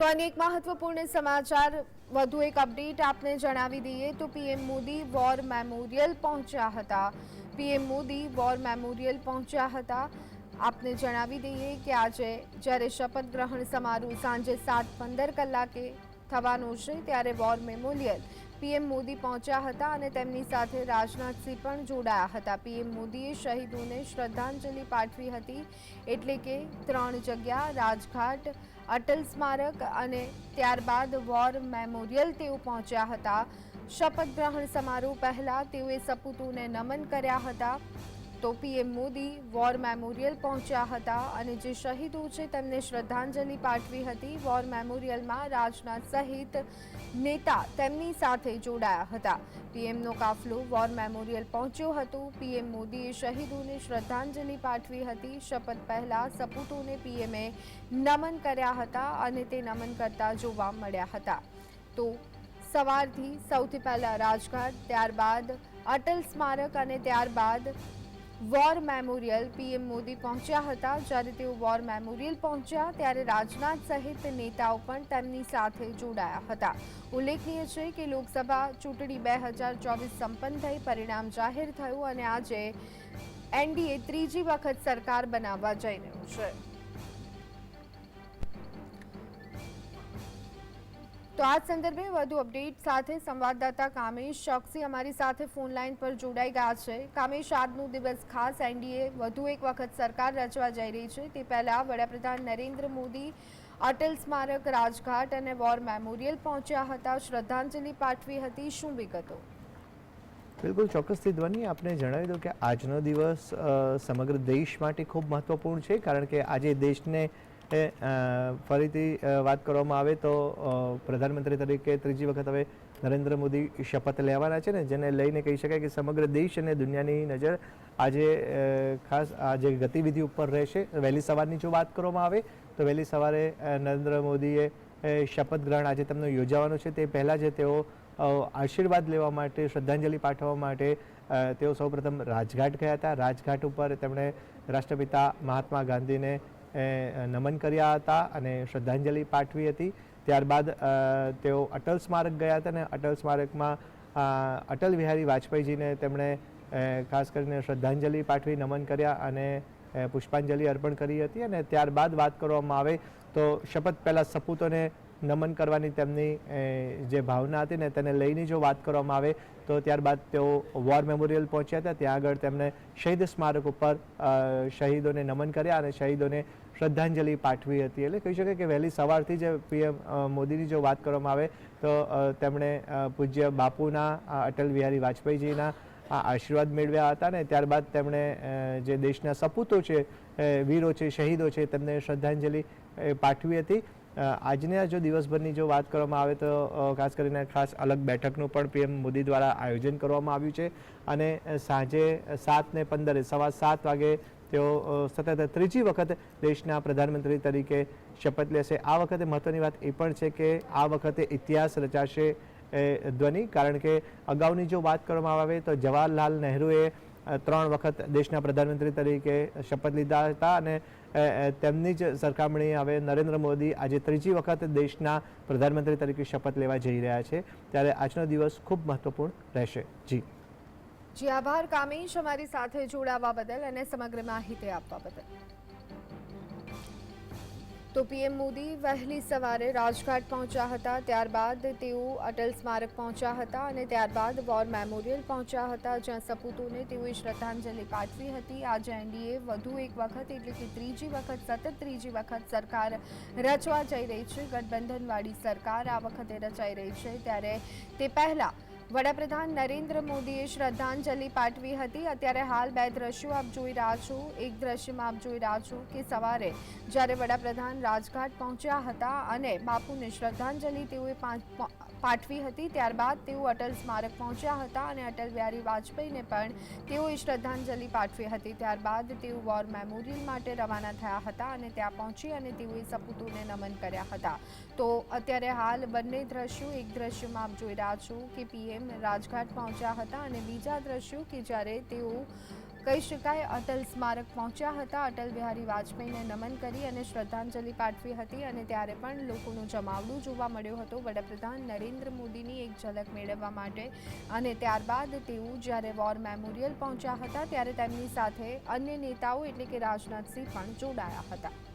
તો અનેક મહત્વપૂર્ણ સમાચાર વધુ એક અપડેટ આપને જણાવી દઈએ તો પીએમ મોદી વોર મેમોરિયલ પહોંચ્યા હતા। પીએમ મોદી વોર મેમોરિયલ પહોંચ્યા હતા। આપને જણાવી દઈએ કે આજે જ્યારે શપથ ગ્રહણ સમારોહ સાંજે 7:15 કલાકે થવાનો છે ત્યારે વોર મેમોરિયલ પીએમ મોદી પહોંચ્યા હતા અને તેમની સાથે રાજનાથસિંહ પણ જોડાયા હતા। પીએમ મોદીએ શહીદોને શ્રદ્ધાંજલિ પાઠવી હતી, એટલે કે 3 જગ્યા રાજઘાટ, અટલ સ્મારક અને ત્યારબાદ વોર મેમોરિયલ તેઓ પહોંચ્યા હતા। શપથ ગ્રહણ સમારોહ પહેલા તેઓએ સપૂતોને નમન કર્યા હતા। તો પીએમ મોદી વોર મેમોરિયલ પહોંચ્યા હતા અને જે શહીદો છે તેમને શ્રદ્ધાંજલિ પાઠવી હતી। વોર મેમોરિયલમાં રાજનાથ સહિત નેતા તેમની સાથે જોડાયા હતા। પીએમનો કાફલો વોર મેમોરિયલ પહોંચ્યો હતો। પીએમ મોદીએ શહીદોને શ્રદ્ધાંજલિ પાઠવી હતી। શપથ પહેલા સપૂતોને પીએમએ નમન કર્યા હતા અને તે નમન કરતા જોવા મળ્યા હતા। તો સવારથી સૌથી પહેલા રાજઘાટ, ત્યારબાદ અટલ સ્મારક અને ત્યારબાદ વોર મેમોરિયલ પીએમ મોદી પહોંચ્યા હતા। જ્યારે તેઓ વોર મેમોરિયલ પહોંચ્યા ત્યારે રાજનાથ સહિત નેતાઓ પણ તેમની સાથે જોડાયા હતા। ઉલ્લેખનીય છે કે લોકસભા ચૂંટણી 2024 સંપન્ન થઈ, પરિણામ જાહેર થયું અને આજે એનડીએ ત્રીજી વખત સરકાર બનાવવા જઈ રહ્યું છે। તો આ સંદર્ભે વધુ અપડેટ સાથે સંવાદદાતા કામેશ ચોકસી અમારી સાથે ફોન લાઈન પર જોડાઈ ગયા છે। કામેશ, આજનો દિવસ ખાસ, એનડીએ વધુ એક વખત સરકાર રચવા જઈ રહી છે। તે પહેલા વડાપ્રધાન નરેન્દ્ર મોદી અટલ સ્મારક, રાજઘાટ અને વોર મેમોરિયલ પહોંચ્યા હતા, શ્રદ્ધાંજલિ પાઠવી હતી। શું વિગતો? બિલકુલ ચોક્કસથી ધ્વનિ આપને જણાવી દઉં કે આજનો દિવસ સમગ્ર દેશ માટે ખૂબ મહત્વપૂર્ણ છે, કારણ કે આજે દેશને ફરીથી વાત કરવામાં આવે તો પ્રધાનમંત્રી તરીકે ત્રીજી વખત હવે નરેન્દ્ર મોદી શપથ લેવાના છે ને, જેને લઈને કહી શકાય કે સમગ્ર દેશ અને દુનિયાની નજર આજે ખાસ આજે ગતિવિધિ ઉપર રહેશે। વહેલી સવારની જો વાત કરવામાં આવે તો વહેલી સવારે નરેન્દ્ર મોદીએ શપથ ગ્રહણ આજે તેમનું યોજાવાનું છે। તે પહેલાં જ તેઓ આશીર્વાદ લેવા માટે, શ્રદ્ધાંજલિ પાઠવવા માટે તેઓ સૌપ્રથમ રાજઘાટ ગયા હતા। રાજઘાટ ઉપર તેમણે રાષ્ટ્રપિતા મહાત્મા ગાંધીને નમન કર્યા હતા અને શ્રદ્ધાંજલિ પાઠવી હતી। ત્યારબાદ તેઓ અટલ સ્મારક ગયા હતા અને અટલ સ્મારકમાં અટલ બિહારી વાજપેયીજીને તેમણે ખાસ કરીને શ્રદ્ધાંજલિ પાઠવી, નમન કર્યા અને પુષ્પાંજલિ અર્પણ કરી હતી। અને ત્યારબાદ વાત કરવામાં આવે તો શપથ પહેલાં સપૂતોને નમન કરવાની તેમની જે ભાવના હતી ને તેને લઈને જો વાત કરવામાં આવે તો ત્યારબાદ તેઓ વોર મેમોરિયલ પહોંચ્યા હતા। ત્યાં આગળ તેમણે શહીદ સ્મારક ઉપર શહીદોને નમન કર્યા અને શહીદોને શ્રદ્ધાંજલિ પાઠવી હતી। એટલે કહી શકાય કે વહેલી સવારથી જ પીએમ મોદીની જો વાત કરવામાં આવે તો તેમણે પૂજ્ય બાપુના, અટલ બિહારી વાજપેયીજીના આશીર્વાદ મેળવ્યા હતા ને ત્યારબાદ તેમણે જે દેશના સપૂતો છે, વીરો છે, શહીદો છે, તેમને શ્રદ્ધાંજલિ પાઠવી હતી। આજના જો દિવસભરની જો વાત કરવામાં આવે તો ખાસ કરીને ખાસ અલગ બેઠકનું પણ પીએમ મોદી દ્વારા આયોજન કરવામાં આવ્યું છે અને સાંજે 7:15 સવા 7 વાગે તેઓ સતત ત્રીજી વખત દેશના પ્રધાનમંત્રી તરીકે શપથ લેશે। આ વખતે મહત્વની વાત એ પણ છે કે આ વખતે ઇતિહાસ રચાશે ધ્વનિ, કારણ કે અગાઉની જો વાત કરવામાં આવે તો જવાહરલાલ નહેરુએ 3 વખત દેશના પ્રધાનમંત્રી તરીકે શપથ લીધા હતા અને તેમની જ સરખામણી હવે નરેન્દ્ર મોદી આજે ત્રીજી વખત દેશના પ્રધાનમંત્રી તરીકે શપથ લેવા જઈ રહ્યા છે, ત્યારે આજનો દિવસ ખૂબ મહત્વપૂર્ણ રહેશે। જી આભાર કામેશ, અમારી સાથે જોડાવા બદલ અને સમગ્ર માહિતી આપવા બદલ। તો પીએમ મોદી વહેલી સવારે રાજઘાટ પહોંચ્યા હતા, ત્યારબાદ તેઓ અટલ સ્મારક પહોંચ્યા હતા અને ત્યારબાદ વોર મેમોરિયલ પહોંચ્યા હતા, જ્યાં સપૂતોને તેઓએ શ્રદ્ધાંજલિ પાઠવી હતી। આજે એનડીએ વધુ એક વખત એટલે કે ત્રીજી વખત, સતત ત્રીજી વખત સરકાર રચવા જઈ રહી છે। ગઠબંધનવાળી સરકાર આ વખતે રચાઈ રહી છે, ત્યારે તે પહેલા વડાપ્રધાન નરેન્દ્ર મોદીએ શ્રદ્ધાંજલિ પાઠવી હતી। અત્યારે હાલ બે દ્રશ્યો આપ જોઈ રહ્યા છો। એક દ્રશ્યમાં આપ જોઈ રહ્યા છો કે સવારે જ્યારે વડાપ્રધાન રાજઘાટ પહોંચ્યા હતા અને બાપુને શ્રદ્ધાંજલિ તેઓએ પાઠવી હતી, ત્યારબાદ તેઓ અટલ સ્મારક પહોંચ્યા હતા અને અટલ બિહારી વાજપેયીને પણ તેઓએ શ્રદ્ધાંજલિ પાઠવી હતી। ત્યારબાદ તેઓ વોર મેમોરિયલ માટે રવાના થયા હતા અને ત્યાં પહોંચી અને તેઓએ સપૂતોને નમન કર્યા હતા। તો અત્યારે હાલ બંને દ્રશ્યો, એક દ્રશ્યમાં આપ જોઈ રહ્યા છો કે પીએમ રાજઘાટ પહોંચ્યા હતા અને બીજા દ્રશ્યો કે જ્યારે તેઓ કહી શકાય અટલ સ્મારક પહોંચ્યા હતા. અટલ બિહારી વાજપેયીને નમન કરી અને શ્રદ્ધાંજલિ પાઠવી હતી અને ત્યારે પણ લોકોનું જમાવડું જોવા મળ્યું હતું વડાપ્રધાન નરેન્દ્ર મોદીની એક ઝલક મેળવવા માટે. અને ત્યારબાદ તેઓ જ્યારે વોર મેમોરિયલ પહોંચ્યા હતા ત્યારે તેમની સાથે અન્ય નેતાઓ એટલે કે રાજનાથસિંહ પણ જોડાયા હતા.